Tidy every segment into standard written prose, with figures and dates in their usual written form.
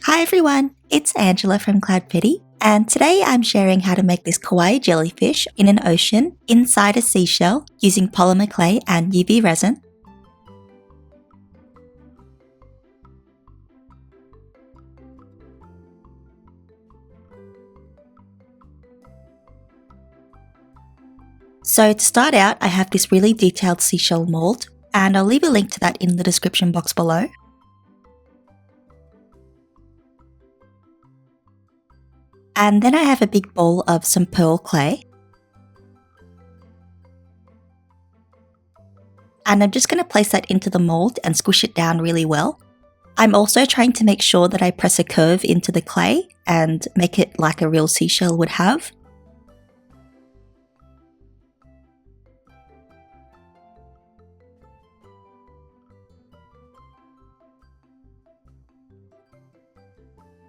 Hi everyone, it's Angela from Cloudfetti, and today I'm sharing how to make this kawaii jellyfish in an ocean inside a seashell using polymer clay and UV resin. So to start out, I have this really detailed seashell mold, and I'll leave a link to that in the description box below. And then I have a big bowl of some pearl clay. And I'm just going to place that into the mold and squish it down really well. I'm also trying to make sure that I press a curve into the clay and make it like a real seashell would have.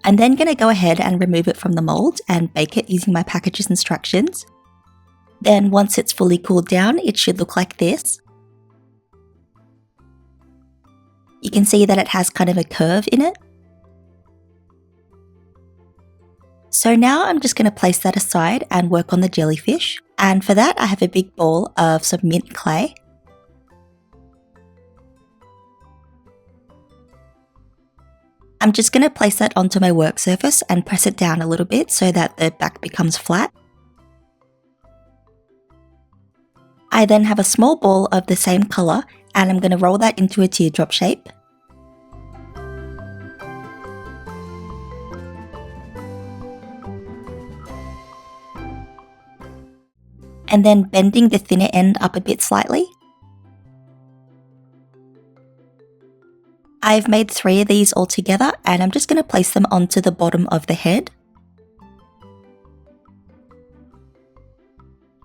I'm then going to go ahead and remove it from the mold and bake it using my package's instructions. Then once it's fully cooled down, it should look like this. You can see that it has kind of a curve in it. So now I'm just going to place that aside and work on the jellyfish. And for that, I have a big bowl of some mint clay. I'm just going to place that onto my work surface and press it down a little bit so that the back becomes flat. I then have a small ball of the same colour and I'm going to roll that into a teardrop shape. And then bending the thinner end up a bit slightly. I've made 3 of these all together and I'm just going to place them onto the bottom of the head.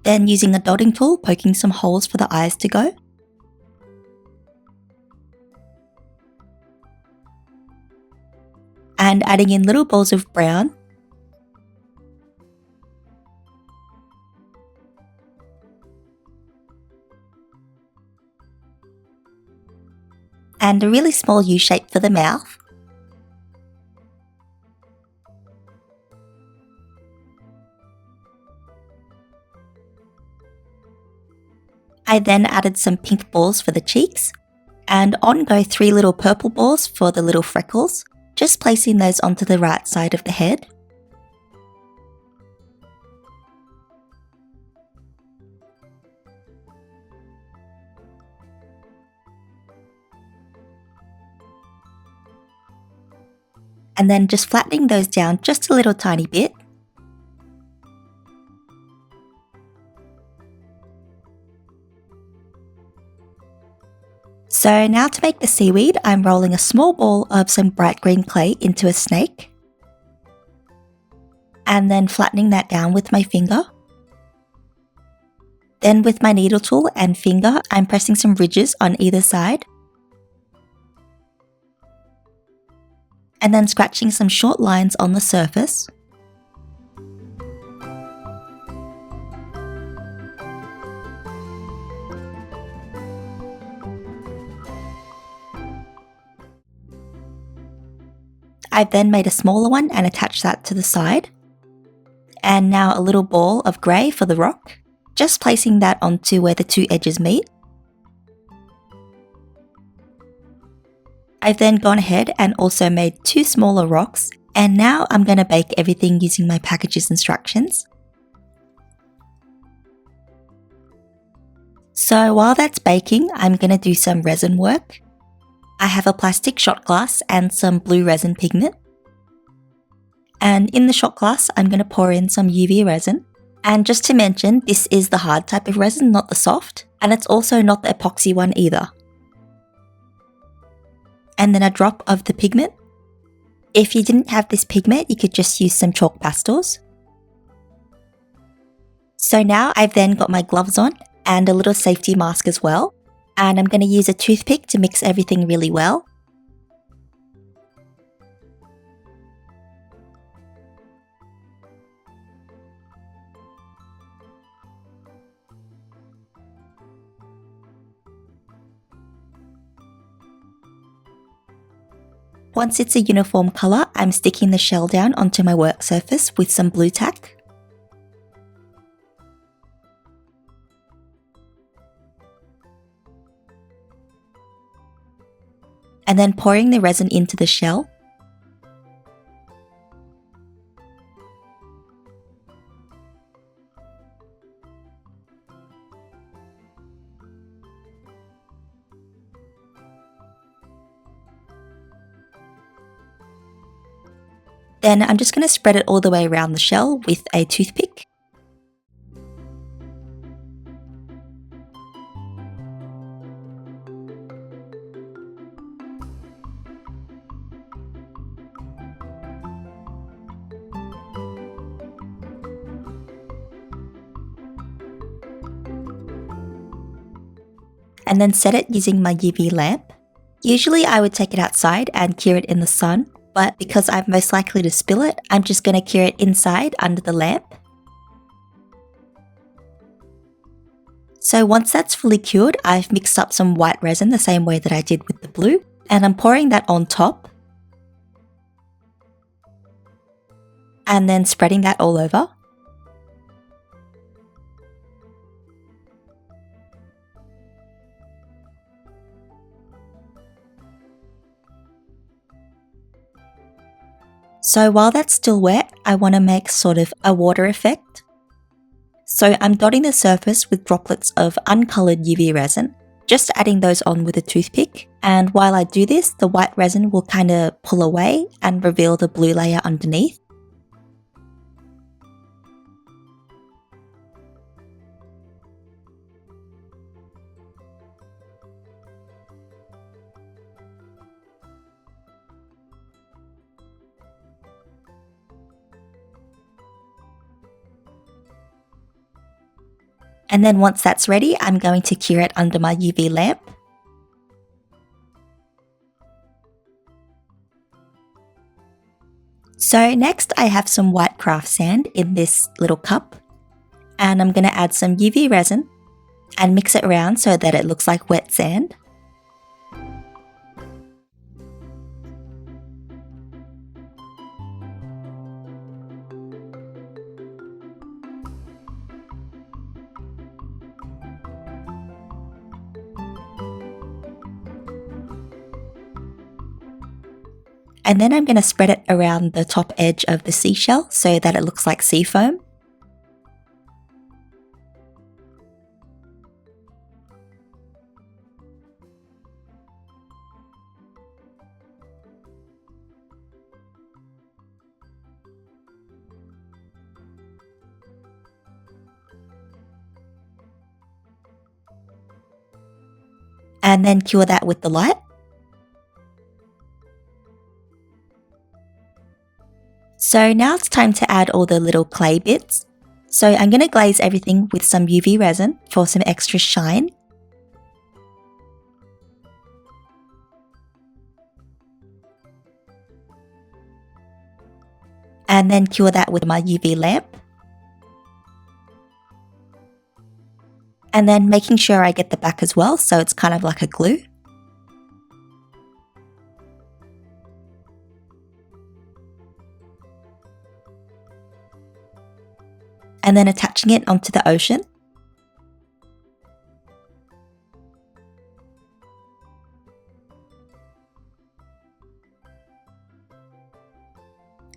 Then using a dotting tool, poking some holes for the eyes to go. And adding in little balls of brown. And a really small U shape for the mouth. I then added some pink balls for the cheeks, and on go 3 little purple balls for the little freckles, just placing those onto the right side of the head. And then just flattening those down just a little tiny bit. So now to make the seaweed, I'm rolling a small ball of some bright green clay into a snake. And then flattening that down with my finger. Then with my needle tool and finger, I'm pressing some ridges on either side. And then scratching some short lines on the surface. I've then made a smaller one and attached that to the side. And now a little ball of grey for the rock, just placing that onto where the 2 edges meet. I've then gone ahead and also made 2 smaller rocks, and now I'm going to bake everything using my package's instructions. So while that's baking, I'm going to do some resin work. I have a plastic shot glass and some blue resin pigment. And in the shot glass, I'm going to pour in some UV resin. And just to mention, this is the hard type of resin, not the soft, and it's also not the epoxy one either. And then a drop of the pigment. If you didn't have this pigment, you could just use some chalk pastels. So now I've then got my gloves on and a little safety mask as well. And I'm going to use a toothpick to mix everything really well. Once it's a uniform colour, I'm sticking the shell down onto my work surface with some Bluetack. And then pouring the resin into the shell. Then I'm just going to spread it all the way around the shell with a toothpick. And then set it using my UV lamp. Usually I would take it outside and cure it in the sun, but because I'm most likely to spill it, I'm just going to cure it inside under the lamp. So once that's fully cured, I've mixed up some white resin the same way that I did with the blue, and I'm pouring that on top. And then spreading that all over. So while that's still wet, I want to make sort of a water effect. So I'm dotting the surface with droplets of uncoloured UV resin, just adding those on with a toothpick. And while I do this, the white resin will kind of pull away and reveal the blue layer underneath. And then once that's ready, I'm going to cure it under my UV lamp. So next I have some white craft sand in this little cup. And I'm going to add some UV resin and mix it around so that it looks like wet sand. And then I'm going to spread it around the top edge of the seashell so that it looks like sea foam. And then cure that with the light. So now it's time to add all the little clay bits. So I'm going to glaze everything with some UV resin for some extra shine. And then cure that with my UV lamp. And then making sure I get the back as well, so it's kind of like a glue. And then attaching it onto the ocean.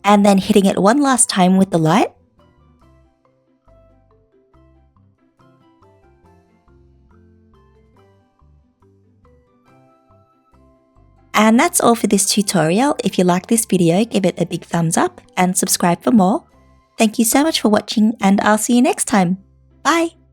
And then hitting it one last time with the light. And that's all for this tutorial. If you like this video, give it a big thumbs up and subscribe for more. Thank you so much for watching, and I'll see you next time. Bye!